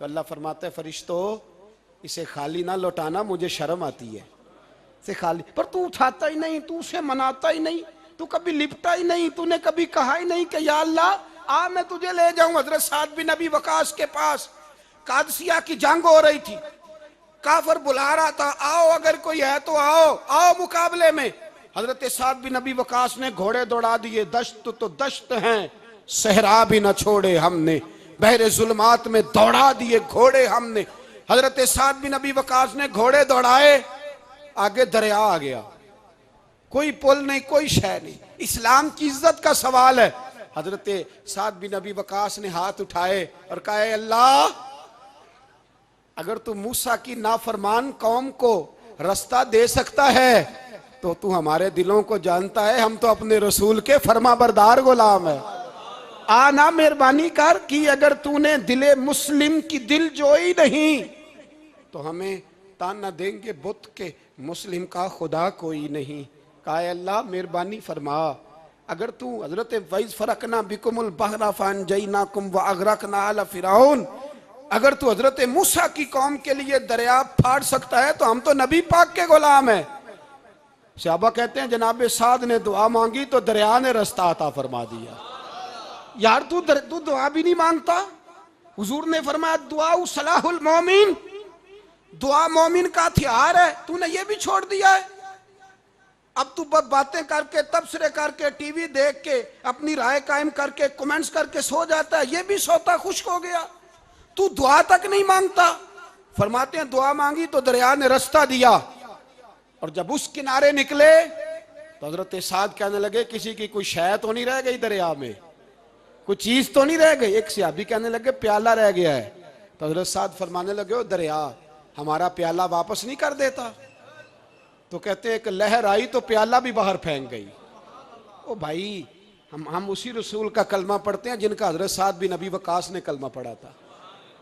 तो अल्लाह फरमाता है फरिश्तों इसे खाली ना लौटाना, मुझे शर्म आती है इसे खाली। पर तू उठाता ही नहीं, तू उसे मनाता ही नहीं, तू कभी लिपटा ही नहीं, तूने कभी कहा ही नहीं कि या अल्लाह आ मैं तुझे ले जाऊं हजरत साद बिन अबी वकास के पास। कादसिया की जंग हो रही थी, काफर बुला रहा था, आओ अगर कोई है तो आओ, आओ मुकाबले में। हजरत साद बिन अबी वकास ने घोड़े दौड़ा दिए, दश्त तो दश्त हैं, सहरा भी न छोड़े हमने, बहरे जुल्मात में दौड़ा दिए घोड़े हमने। हजरत साद बिन अबी वकास ने घोड़े दौड़ाए, आगे दरिया आ गया, कोई पुल नहीं, कोई शय नहीं। इस्लाम की इज्जत का सवाल है। हजरत साद बिन अबी वकास ने हाथ उठाए और कहा अल्लाह अगर तू मूसा की नाफरमान कौम को रास्ता दे सकता है तो तू हमारे दिलों को जानता है, हम तो अपने रसूल के फरमाबरदार गुलाम है। आना मेहरबानी कर कि अगर तूने दिले मुस्लिम की दिल जोई नहीं तो हमें ताना देंगे बुत के मुस्लिम का खुदा कोई नहीं। कहा अल्लाह मेहरबानी फरमा, अगर तू हजरत वैज फरकना बिकुमुल बहरा फन जईनाकुम व अगरकना आला फिरौन, अगर तू हजरत मूसा की कौम के लिए दरिया फाड़ सकता है तो हम तो नबी पाक के गुलाम है। सहाबा कहते हैं जनाब साद ने दुआ मांगी तो दरिया ने रास्ता अता फरमा दिया। यार तू दुआ भी नहीं मांगता। हुजूर ने फरमाया दुआ सलाहुल मोमिन, दुआ मोमिन का हथियार है, तूने ये भी छोड़ दिया है। अब तू बस बातें करके, तबसरे करके, टीवी देख के, अपनी राय कायम करके, कमेंट्स करके सो जाता है, ये भी सोता खुश्क हो गया। तू दुआ तक नहीं मांगता। फरमाते हैं दुआ मांगी तो दरिया ने रास्ता दिया, और जब उस किनारे निकले तो हजरत साद कहने लगे किसी की कोई शय तो नहीं रह गई दरिया में, कोई चीज तो नहीं रह गई। एक सहाबी कहने लगे प्याला रह गया है। तो हजरत साद फरमाने लगे ओ दरिया हमारा प्याला वापस नहीं कर देता। तो कहते एक लहर आई तो प्याला भी बाहर फेंक गई। ओ भाई हम उसी रसूल का कलमा पढ़ते हैं जिनका हजरत साद बिन अबी वकास ने कलमा पढ़ा था।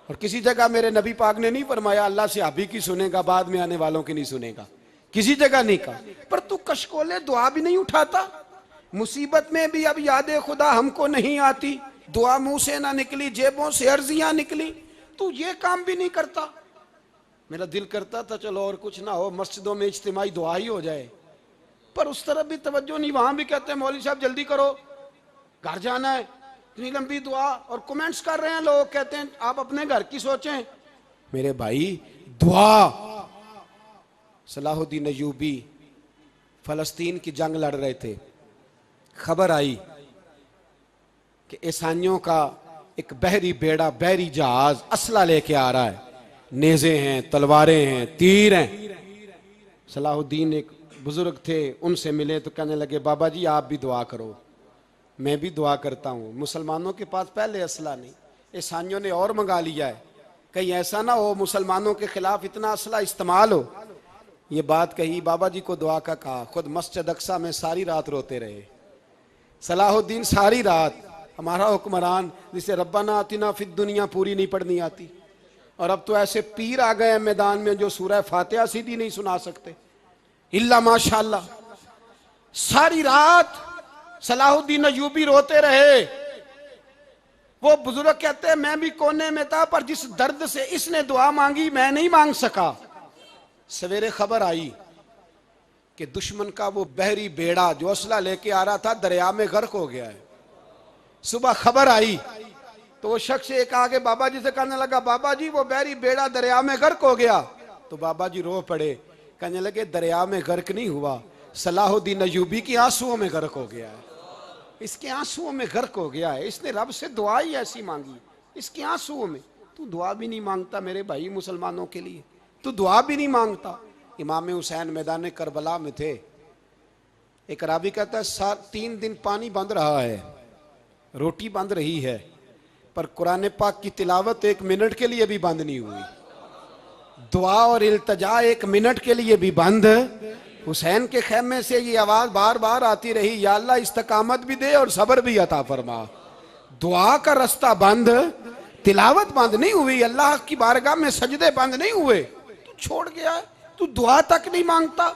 और किसी जगह मेरे नबी पाक ने नहीं फरमाया अल्लाह से अभी की सुनेगा बाद में आने वालों की नहीं सुनेगा, किसी जगह नहीं कहा। पर तू कशकोले दुआ भी नहीं उठाता। मुसीबत में भी अब याद खुदा हमको नहीं आती, दुआ मुंह से ना निकली, जेबों से अर्जियां निकली, तू ये काम भी नहीं करता। मेरा दिल करता था चलो और कुछ ना हो, मस्जिदों में इज्तिमाई दुआ ही हो जाए, पर उस तरफ भी तवज्जो नहीं। वहां भी कहते हैं मौलवी साहब जल्दी करो घर जाना है, इतनी लंबी दुआ, और कमेंट्स कर रहे हैं लोग, कहते हैं आप अपने घर की सोचें। मेरे भाई दुआ, सलाहुद्दीन अय्यूबी फलस्तीन की जंग लड़ रहे थे, खबर आई कि ईसाइयों का एक बहरी बेड़ा, बहरी जहाज असला लेके आ रहा है, नेज़े हैं, तलवारें हैं, तीर हैं। सलाहुद्दीन एक बुजुर्ग थे, उनसे मिले तो कहने लगे बाबा जी आप भी दुआ करो। मैं भी दुआ करता हूँ। मुसलमानों के पास पहले असला नहीं, ईसाइयों ने और मंगा लिया है, कहीं ऐसा ना हो मुसलमानों के खिलाफ इतना असला इस्तेमाल हो। ये बात कही, बाबा जी को दुआ का कहा, खुद मस्जिद अक्सा में सारी रात रोते रहे। सलाहुद्दीन सारी रात, हमारा हुक्मरान जिसे रब्बाना आतिना फिद दुनिया पूरी नहीं पढ़नी आती, और अब तो ऐसे पीर आ गए मैदान में जो सूरह फातिहा सीधी नहीं सुना सकते, इल्ला माशाअल्लाह। सारी रात सलाहुद्दीन अय्यूबी रोते रहे। वो बुजुर्ग कहते हैं मैं भी कोने में था, पर जिस दर्द से इसने दुआ मांगी मैं नहीं मांग सका। सवेरे खबर आई कि दुश्मन का वो बहरी बेड़ा जो असला लेके आ रहा था दरिया में गर्क हो गया है। सुबह खबर आई तो वो शख्स एक आगे बाबा जी से कहने लगा बाबा जी वो बहरी बेड़ा दरिया में गर्क हो गया। तो बाबा जी रो पड़े, कहने लगे दरिया में गर्क नहीं हुआ, सलाहुद्दीन अय्यूबी की आंसुओं में गर्क हो गया है, इसके आंसुओं में गर्क हो गया है, इसने रब से दुआ ही ऐसी मांगी, इसके आंसुओं में। तू दुआ भी नहीं मांगता मेरे भाई मुसलमानों के लिए, तू दुआ भी नहीं मांगता। इमाम हुसैन मैदान करबला में थे, एक रावी कहता है 3 दिन पानी बंद रहा है, रोटी बंद रही है, पर कुरान पाक की तिलावत 1 मिनट के लिए भी बंद नहीं हुई, दुआ और इल्तजा 1 मिनट के लिए भी बंद। हुसैन के खेमे से ये आवाज बार बार आती रही, या अल्लाह इस्तकामत भी दे और सब्र भी अता फरमा। दुआ का रास्ता बंद, तिलावत बंद नहीं हुई, अल्लाह की बारगाह में सजदे बंद नहीं हुए, तू छोड़ गया है, तू दुआ तक नहीं मांगता।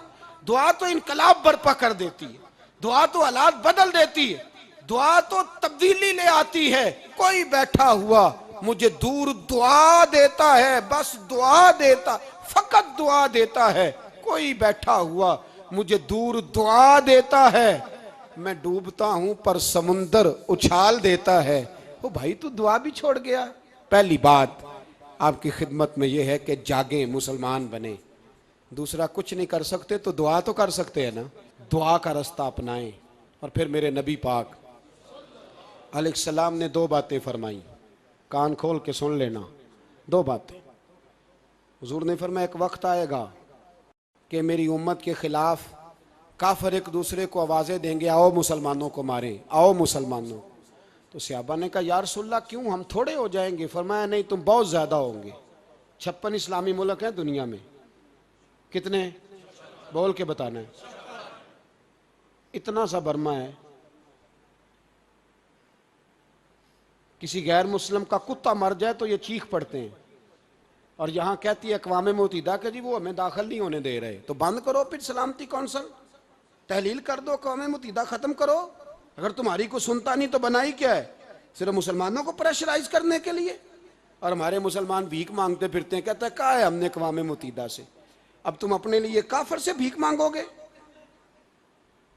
दुआ तो इनकलाब बर्पा कर देती है, दुआ तो हालात बदल देती है, दुआ तो तब्दीली ले आती है। कोई बैठा हुआ मुझे दूर दुआ देता है, बस दुआ देता, फकत दुआ देता है। कोई बैठा हुआ मुझे दूर दुआ देता है, मैं डूबता हूं पर समुंदर उछाल देता है। ओ भाई तू दुआ भी छोड़ गया। पहली बात आपकी खिदमत में यह है कि जागे, मुसलमान बने। दूसरा कुछ नहीं कर सकते तो दुआ तो कर सकते हैं ना, दुआ का रास्ता अपनाएं। और फिर मेरे नबी पाक अलैहिस्सलाम ने दो बातें फरमाई, कान खोल के सुन लेना। दो बातें हुजूर ने फरमाया, एक वक्त आएगा कि मेरी उम्मत के खिलाफ काफिर एक दूसरे को आवाज़ें देंगे, आओ मुसलमानों को मारें, आओ मुसलमानों। तो सहाबा ने कहा, या रसूलल्लाह क्यों, हम थोड़े हो जाएंगे? फरमाया, नहीं, तुम बहुत ज़्यादा होंगे। 56 इस्लामी मुल्क हैं दुनिया में, कितने बोल के बताना है? इतना सा बर्मा है, किसी गैर मुस्लिम का कुत्ता मर जाए तो ये चीख पड़ते हैं। और यहाँ कहती है अक़वाम मुत्तहिदा कि जी वो हमें दाखिल नहीं होने दे रहे। तो बंद करो फिर सलामती कौंसल, तहलील कर दो, अक़वाम मुत्तहिदा ख़त्म करो। अगर तुम्हारी को सुनता नहीं तो बनाई क्या है? सिर्फ मुसलमानों को प्रेशराइज करने के लिए। और हमारे मुसलमान भीख मांगते फिरते हैं, कहते हैं कहा है हमने अक़वाम मुत्तहिदा से। अब तुम अपने लिए काफिर से भीख मांगोगे,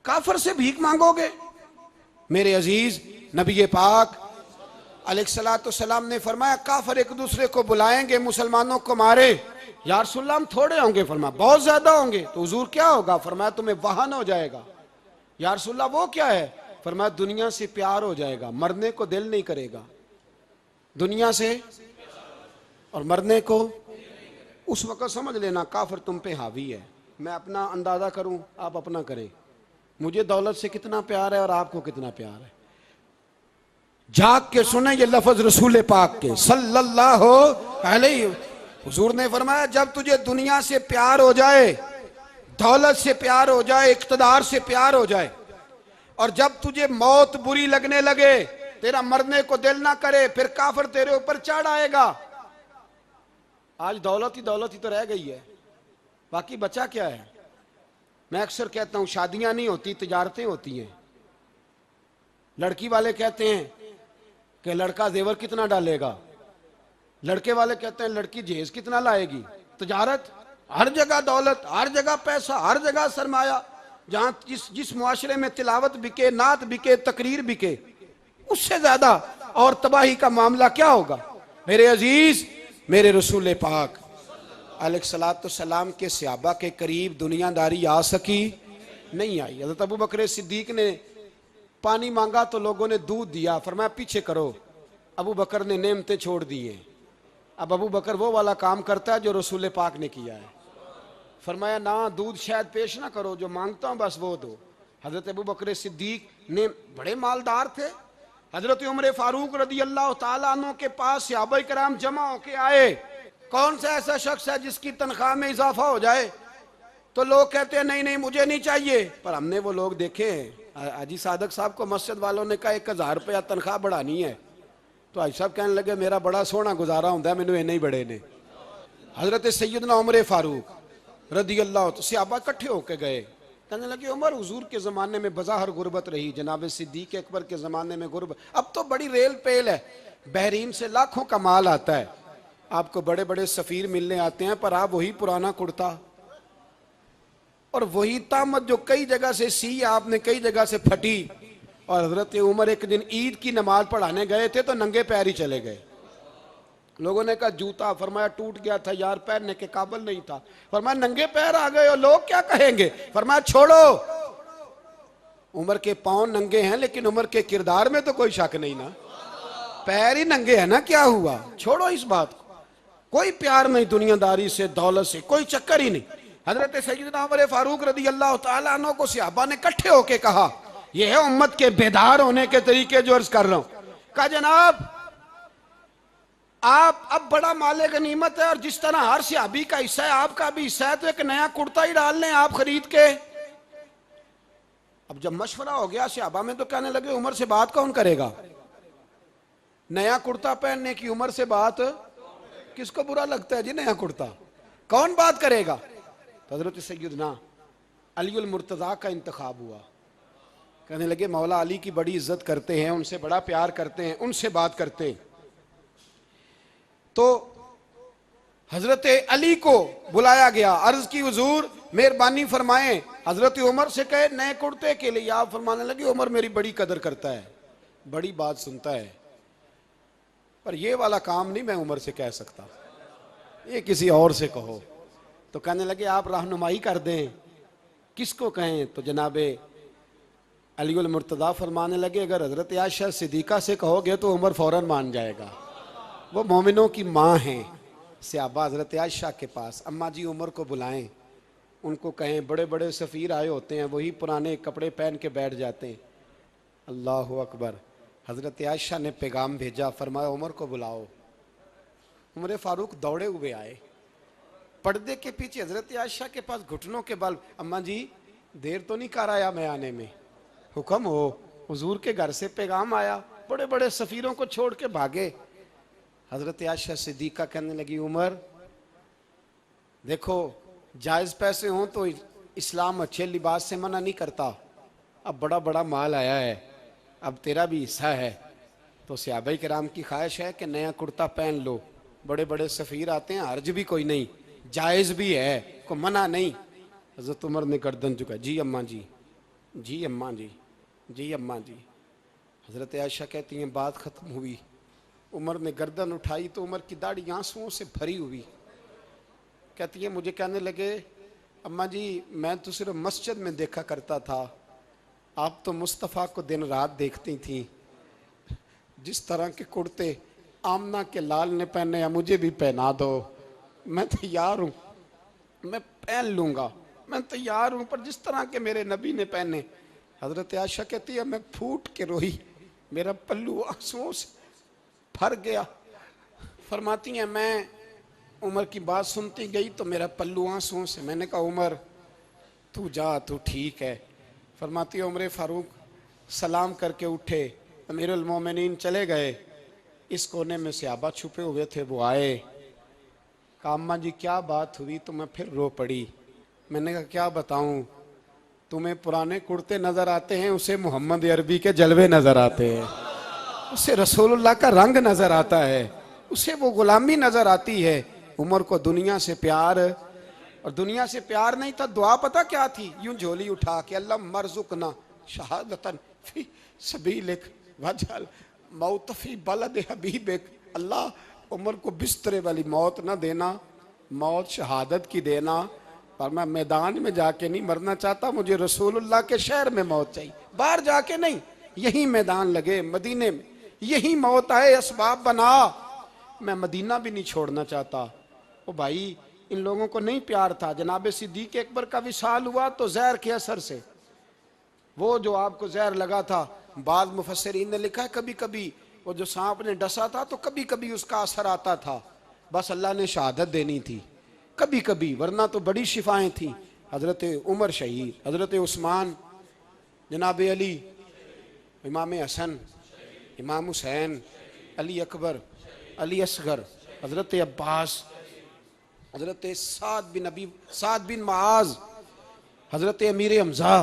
काफिर से भीख मांगोगे? मेरे अजीज नबी पाक अलैहिस्सलाम ने फरमाया, काफिर एक दूसरे को बुलाएंगे, मुसलमानों को मारे। या रसूलल्लाह हम थोड़े होंगे? फरमाया बहुत ज्यादा होंगे। तो हुजूर क्या होगा? फरमाया तुम्हें वाहन हो जाएगा। या रसूलल्लाह वो क्या है? फरमाया दुनिया से प्यार हो जाएगा, मरने को दिल नहीं करेगा। दुनिया से और मरने को, उस वक्त समझ लेना काफिर तुम पे हावी है। मैं अपना अंदाजा करूं, आप अपना करें। मुझे दौलत से कितना प्यार है और आपको कितना प्यार है। जाग के सुने ये लफ्ज रसूल पाक के सल्लल्लाहु अलैहि। हुजूर ने फरमाया, जब तुझे दुनिया से प्यार हो जाए, दौलत से प्यार हो जाए, इक़्तिदार से प्यार हो जाए, और जब तुझे मौत बुरी लगने लगे, तेरा मरने को दिल ना करे, फिर काफिर तेरे ऊपर चढ़ आएगा। आज दौलत ही तो रह गई है, बाकी बचा क्या है? मैं अक्सर कहता हूं शादियां नहीं होती, तिजारतें होती हैं। लड़की वाले कहते हैं कि लड़का जेवर कितना डालेगा, लड़के वाले कहते हैं लड़की जहेज कितना लाएगी। तिजारत, हर जगह दौलत, हर जगह पैसा, हर जगह सरमाया। जहां जिस मुआशरे में तिलावत बिके, नात बिके, तकरीर बिके, उससे ज्यादा और तबाही का मामला क्या होगा? मेरे अजीज, मेरे रसूल पाक अलैहिस्सलाम के सहाबा के करीब दुनियादारी आ सकी? नहीं आई। हज़रत अबू बकर सिद्दीक ने पानी मांगा तो लोगों ने दूध दिया, फरमाया पीछे करो। अबू बकर ने नेमतें छोड़ दिए। अब अबू बकर वो वाला काम करता है जो रसूल पाक ने किया है। फरमाया ना, दूध शायद पेश ना करो, जो मांगता हूं बस वो दो। हजरत अबू बकर सिद्दीक ने बड़े मालदार थे। हजरत उमर फारूक रदी अल्लाह तआला अन्हु के पास सहाबा किराम जमा होके आए। कौन सा ऐसा शख्स है जिसकी तनख्वाह में इजाफा हो जाए? तो लोग कहते हैं नहीं नहीं मुझे नहीं चाहिए। पर हमने वो लोग देखे, हाजी सादक साहब को मस्जिद वालों ने कहा 1000 रुपया तनख्वाह बढ़ानी है, तो हाजी साहब कहने लगे मेरा बड़ा सोहना गुजारा होंदा है, मैनू इन्ने ही बड़े ने। हजरत सैयदना उमर फारूक रदी अल्लाह तो सहाबा इकट्ठे होके गए, कहने लगे उमर हुजूर के ज़माने में बज़ाहिर गुर्बत रही, जनाब सिद्दीक अकबर के ज़माने में गुर्बत, अब तो बड़ी रेल पेल है, बहरीन से लाखों का माल आता है, आपको बड़े बड़े सफ़ीर मिलने आते हैं, पर आप वही पुराना कुर्ता और वही तामत जो कई जगह से सी आपने, कई जगह से फटी। और हजरत उमर एक दिन ईद की नमाज पढ़ाने गए थे तो नंगे पैर ही चले गए। लोगों ने कहा जूता, फरमाया टूट गया था यार, पहनने के काबिल नहीं था। फरमाया नंगे पैर आ गए हो, लोग क्या कहेंगे? फरमाया छोड़ो, उमर के पांव नंगे हैं लेकिन उमर के किरदार में तो कोई शक नहीं ना, पैर ही नंगे है ना, क्या हुआ? छोड़ो इस बात को। कोई प्यार नहीं दुनियादारी से, दौलत से, कोई चक्कर ही नहीं। हजरत सैयदना उमर फारूक रदी अल्लाह तआला अन्हु को सहाबा ने इकट्ठे होके कहा, यह है उम्मत के बेदार होने के तरीके जो अर्ज कर रहा हूं। कहा जनाब आप अब बड़ा माले गनीमत है और जिस तरह हर सहाबी का हिस्सा है आपका भी हिस्सा है, तो एक नया कुर्ता ही डाल लें आप खरीद के। अब जब मशवरा हो गया सहाबा में तो कहने लगे उमर से बात कौन करेगा? नया कुर्ता पहनने की उम्र से बात किसको बुरा लगता है जी? नया कुर्ता कौन बात करेगा? तो हजरत सैयदना अली उल मुर्तज़ा का इंतखाब हुआ। कहने लगे मौला अली की बड़ी इज्जत करते हैं, उनसे बड़ा प्यार करते हैं, उनसे बात करते हैं। तो हजरत अली को बुलाया गया, अर्ज की हुजूर मेहरबानी फरमाएं। हजरत उमर से कहे नए कुर्ते के लिए। आप फरमाने लगे उमर मेरी बड़ी कदर करता है, बड़ी बात सुनता है, पर ये वाला काम नहीं मैं उमर से कह सकता, ये किसी और से कहो। तो कहने लगे आप रहनुमाई कर दें, किसको कहें? तो जनाबे अली उल मुर्तदा फरमाने लगे अगर हजरत आयशा सिद्दीका से कहोगे तो उमर फौरन मान जाएगा, वो मोमिनों की माँ हैं। सहाबा हजरत आयशा के पास, अम्मा जी उमर को बुलाएं, उनको कहें बड़े बड़े सफ़ीर आए होते हैं, वही पुराने कपड़े पहन के बैठ जाते हैं। अल्लाह अकबर। हजरत आयशा ने पैगाम भेजा, फरमाया उमर को बुलाओ। उमर फारूक दौड़े हुए आए, पर्दे के पीछे हजरत आयशा के पास घुटनों के बल, अम्मा जी देर तो नहीं कर आया मैं आने में? हुक्म हो, हुजूर के घर से पैगाम आया, बड़े बड़े सफ़ीरों को छोड़ के भागे। हजरत आयशा सिद्दीका कहने लगी उमर देखो जायज़ पैसे हों तो इस्लाम अच्छे लिबास से मना नहीं करता, अब बड़ा बड़ा माल आया है, अब तेरा भी हिस्सा है, तो सहाबाए किराम की ख्वाहिश है कि नया कुर्ता पहन लो, बड़े बड़े सफ़ीर आते हैं, हर्ज भी कोई नहीं, जायज़ भी है, को मना नहीं। हज़रत उमर ने गर्दन झुकाई, जी अम्मा जी, जी अम्मा जी, जी अम्मा जी। हज़रत आयशा कहती हैं बात ख़त्म हुई, उमर ने गर्दन उठाई तो उमर की दाढ़ी आंसुओं से भरी हुई। कहती है मुझे कहने लगे अम्मा जी मैं तो सिर्फ मस्जिद में देखा करता था, आप तो मुस्तफ़ा को दिन रात देखती थी, जिस तरह के कुर्ते आमना के लाल ने पहने हैं मुझे भी पहना दो, मैं तैयार हूँ, मैं पहन लूँगा, मैं तैयार हूँ, पर जिस तरह के मेरे नबी ने पहने। हज़रत आयशा कहती है मैं फूट के रोई, मेरा पल्लू आंसुओं से भर गया। फरमाती हैं मैं उमर की बात सुनती गई तो मेरा पल्लू आंसुओं से, मैंने कहा उमर तू जा, तू ठीक है। फरमाती है उमर फारूक सलाम करके उठे, अमीरुल मोमिनीन चले गए, इस कोने में सहाबा छुपे हुए थे, वो आए, कहा अम्मा जी क्या बात हुई? तो मैं फिर रो पड़ी। मैंने कहा क्या बताऊं, तुम्हें पुराने कुर्ते नज़र आते हैं, उसे मोहम्मद अरबी के जलवे नज़र आते हैं, उसे रसूलुल्लाह का रंग नज़र आता है, उसे वो गुलामी नज़र आती है। उमर को दुनिया से प्यार, और दुनिया से प्यार नहीं था, दुआ पता क्या थी? यूं झोली उठा के अल्लाह मरजुकना शहादतन फी सबीलिक वजल मौत फी बलद हबीबिक, अल्लाह उमर को बिस्तरे वाली मौत ना देना, मौत शहादत की देना, पर मैं मैदान में जाके नहीं मरना चाहता, मुझे रसूलुल्लाह के शहर में मौत चाहिए, बाहर जाके नहीं, यही मैदान लगे मदीने में, यही मौत आए, असबाब बना, मैं मदीना भी नहीं छोड़ना चाहता। ओ भाई इन लोगों को नहीं प्यार था। जनाब सिद्दीक अकबर का विसाल हुआ तो जहर के असर से, वो जो आपको जहर लगा था, बाद मुफस्सिरीन ने लिखा है कभी कभी वो जो सांप ने डसा था तो कभी कभी उसका असर आता था, बस अल्लाह ने शहादत देनी थी कभी कभी, वरना तो बड़ी शिफाएं थी। हजरत उमर शहीद, हजरत उस्मान, जनाब अली, इमाम हसन, इमाम हुसैन, अली अकबर, अली असगर, हजरत अब्बास, हजरत साद बिन माज, हजरत अमीर हमजा,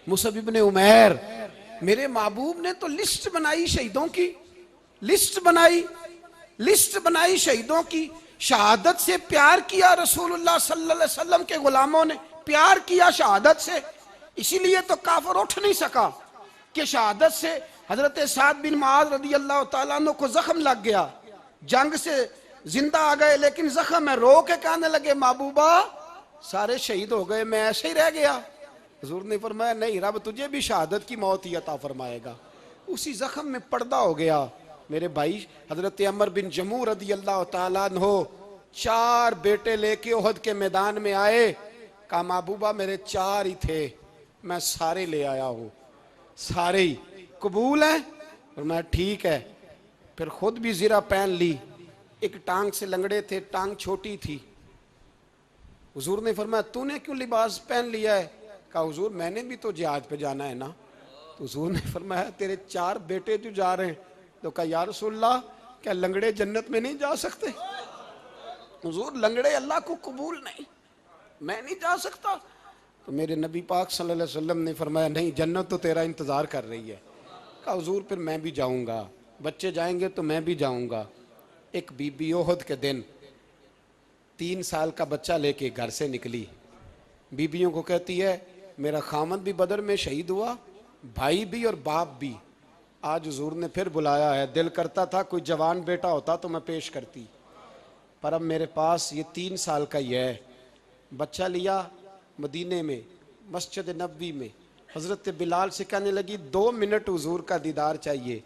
मुसअब इब्न उमैर। मेरे महबूब ने तो लिस्ट बनाई शहीदों की, लिस्ट बनाई शहीदों की। शहादत से प्यार किया रसूलुल्लाह सल्लल्लाहु अलैहि वसल्लम के गुलामों ने, प्यार किया शहादत से, इसीलिए तो काफिर उठ नहीं सका कि शहादत से हजरत साद बिन माज रदी अल्लाह तआला अन्हु को जख्म लग गया, जंग से जिंदा आ गए लेकिन जख्म है, रो के कहने लगे महबूबा सारे शहीद हो गए, मैं ऐसे ही रह गया। हुजूर ने फरमाया नहीं, रब तुझे भी शहादत की मौत ही अता फरमाएगा। उसी जख्म में पर्दा हो गया। मेरे भाई हजरत अमर बिन जमू रदी अल्लाह तआला अन्हु 4 बेटे लेके ओहद के मैदान में आए, कहा महबूबा मेरे 4 ही थे, मैं सारे ले आया हूँ, सारे ही कबूल है? और मैं ठीक है। फिर खुद भी ज़रा पहन ली, एक टांग से लंगड़े थे, टांग छोटी थी। हुजूर ने फरमाया तूने क्यों लिबास पहन लिया है? कहा हुजूर मैंने भी तो जिहाद पे जाना है ना। तो हुजूर ने फरमाया तेरे 4 बेटे जो जा रहे हैं। तो कहा या रसूलल्लाह क्या लंगड़े जन्नत में नहीं जा सकते? हुजूर लंगड़े अल्लाह को कबूल नहीं, मैं नहीं जा सकता। तो मेरे नबी पाक सल्लल्लाहु अलैहि वसल्लम ने फरमाया नहीं, जन्नत तो तेरा इंतज़ार कर रही है। कहा हुजूर फिर मैं भी जाऊँगा, बच्चे जाएंगे तो मैं भी जाऊँगा। एक बीबी ओहद के दिन 3 साल का बच्चा लेके घर से निकली। बीबियों को कहती है मेरा खामद भी बदर में शहीद हुआ, भाई भी और बाप भी। आज हुजूर ने फिर बुलाया है। दिल करता था कोई जवान बेटा होता तो मैं पेश करती, पर अब मेरे पास ये 3 साल का ही है। बच्चा लिया, मदीने में मस्जिद नबवी में हज़रत बिलाल से कहने लगी 2 मिनट हुजूर का दीदार चाहिए।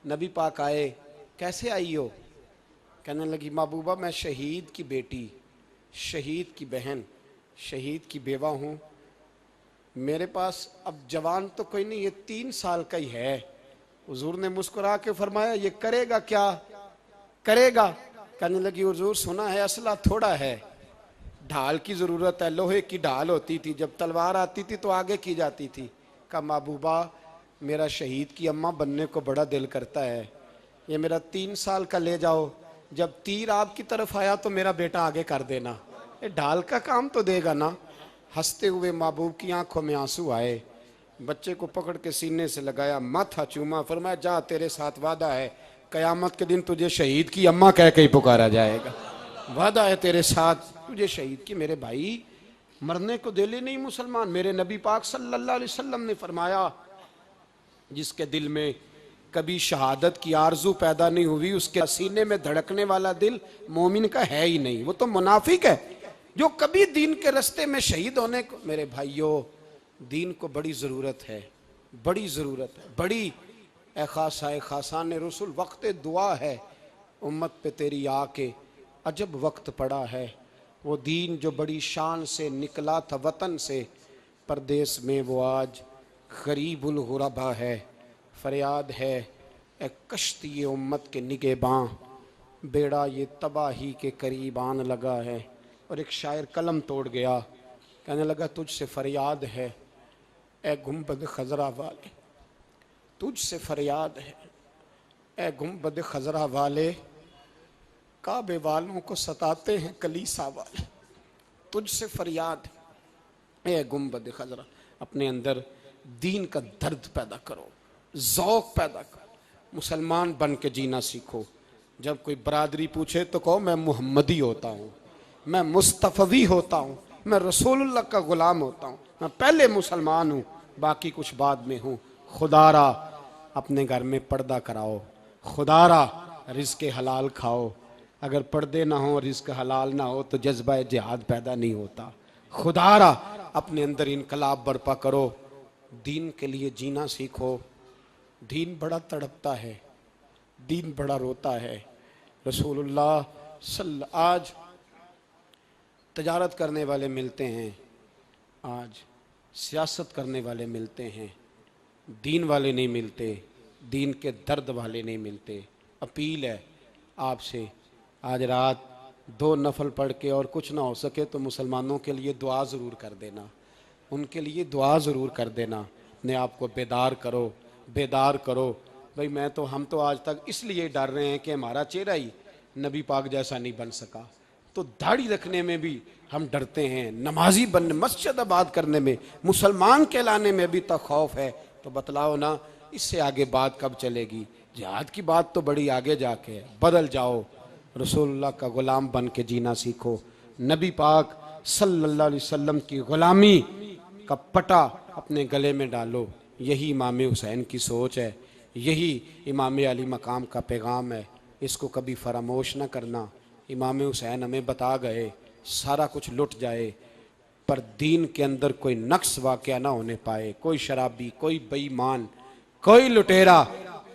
नबी पाक आए, कैसे आई हो? कहने लगी महबूबा मैं शहीद की बेटी, शहीद की बहन, शहीद की बेवा हूँ। मेरे पास अब जवान तो कोई नहीं, ये 3 साल का ही है। हुजूर ने मुस्कुरा के फरमाया ये करेगा क्या करेगा? कहने लगी हुजूर सुना है असला थोड़ा है, ढाल की ज़रूरत है। लोहे की ढाल होती थी, जब तलवार आती थी तो आगे की जाती थी। कहा महबूबा मेरा शहीद की अम्मा बनने को बड़ा दिल करता है, ये मेरा 3 साल का ले जाओ, जब तीर आपकी तरफ आया तो मेरा बेटा आगे कर देना, ये ढाल का काम तो देगा ना। हंसते हुए महबूब की आंखों में आंसू आए। बच्चे को पकड़ के सीने से लगाया, माथा चूमा, फरमाया जा तेरे साथ वादा है, कयामत के दिन तुझे शहीद की अम्मा कह के ही पुकारा जाएगा। वादा है तेरे साथ, तुझे शहीद की। मेरे भाई मरने को दिल ही नहीं मुसलमान। मेरे नबी पाक सल्लल्लाहु अलैहि वसल्लम ने फरमाया जिसके दिल में कभी शहादत की आरजू पैदा नहीं हुई, उसके सीने में धड़कने वाला दिल मोमिन का है ही नहीं, वो तो मुनाफिक है। जो कभी दीन के रास्ते में शहीद होने को, मेरे भाइयों दीन को बड़ी ज़रूरत है, बड़ी ज़रूरत है, बड़ी। ए खासान रसूल वक्त दुआ है, उम्मत पे तेरी आके अजब वक्त पड़ा है। वो दीन जो बड़ी शान से निकला था वतन से, परदेश में वो आज गरीबुल गुरबा है। फरियाद है ए कश्ती उम्मत के निगेबां, बेड़ा ये तबाही के करीब आन लगा है। और एक शायर कलम तोड़ गया, कहने लगा तुझसे फरियाद है ए गुंबद खजरा वाले, तुझसे फरियाद है ए गुंबद खजरा वाले, काबे वालों को सताते हैं कलीसा वाले। तुझसे फरियाद है ए गुंबद खजरा। अपने अंदर दीन का दर्द पैदा करो, ज़ौक़ पैदा करो, मुसलमान बन के जीना सीखो। जब कोई बरादरी पूछे तो कहो मैं मुहम्मदी होता हूँ, मैं मुस्तफ़वी होता हूँ, मैं रसूलुल्लाह का ग़ुलाम होता हूँ, मैं पहले मुसलमान हूँ, बाकी कुछ बाद में हूँ। खुदारा अपने घर में पर्दा कराओ, खुदारा रिज़्क़ हलाल खाओ। अगर पर्दे ना हो, रिज़्क़ हलाल ना हो तो जज्बा जिहाद पैदा नहीं होता। खुदारा अपने अंदर इनकलाब बर्पा करो, दीन के लिए जीना सीखो। दीन बड़ा तड़पता है, दीन बड़ा रोता है। रसूलुल्लाह आज तजारत करने वाले मिलते हैं, आज सियासत करने वाले मिलते हैं, दीन वाले नहीं मिलते, दीन के दर्द वाले नहीं मिलते। अपील है आपसे, आज रात 2 नफल पढ़ के और कुछ ना हो सके तो मुसलमानों के लिए दुआ ज़रूर कर देना, उनके लिए दुआ ज़रूर कर देना। अपने आप को बेदार करो, बेदार करो। भाई मैं तो, हम तो आज तक इसलिए डर रहे हैं कि हमारा चेहरा ही नबी पाक जैसा नहीं बन सका, तो दाढ़ी रखने में भी हम डरते हैं, नमाजी बनने, मस्जिद आबाद करने में, मुसलमान कहलाने में भी तो खौफ है। तो बतलाओ ना, इससे आगे बात कब चलेगी? जिहाद की बात तो बड़ी आगे जाके है। बदल जाओ, रसूलुल्लाह का ग़ुलाम बन के जीना सीखो। नबी पाक सल्लल्लाहु अलैहि वसल्लम की ग़ुलामी का पटा अपने गले में डालो। यही इमाम हुसैन की सोच है, यही इमाम अली मकाम का पैगाम है। इसको कभी फरामोश ना करना। इमाम हुसैन हमें बता गए सारा कुछ लुट जाए पर दीन के अंदर कोई नक्स वाक़या ना होने पाए। कोई शराबी, कोई बेईमान, कोई लुटेरा,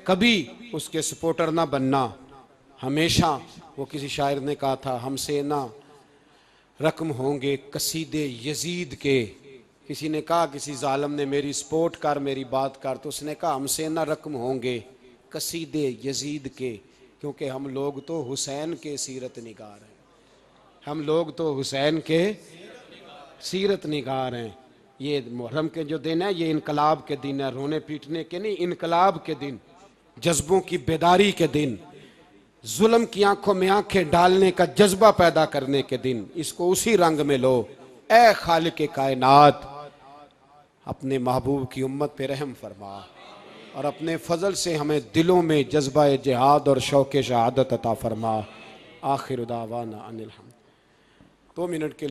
कभी उसके सपोर्टर ना बनना। हमेशा, वो किसी शायर ने कहा था, हमसे ना रकम होंगे कसीदे यजीद के। किसी ने कहा, किसी जालिम ने, मेरी सपोर्ट कर, मेरी बात कर, तो उसने कहा हमसे ना रकम होंगे कसीदे यजीद के, क्योंकि हम लोग तो हुसैन के सीरत निगार हैं। हम लोग तो हुसैन के सीरत निगार हैं। ये मुहर्रम के जो दिन है, ये इनकलाब के दिन है, रोने पीटने के नहीं, इनकलाब के दिन, जज्बों की बेदारी के दिन, जुल्म की आंखों में आंखें डालने का जज्बा पैदा करने के दिन। इसको उसी रंग में लो। ए खालिक कायनात, अपने महबूब की उम्मत पे रहम फरमा, और अपने फजल से हमें दिलों में जज्बा जिहाद और शौक़ शहादत अता फरमा। आखिर दावाना अनिल हम्द। 2 मिनट के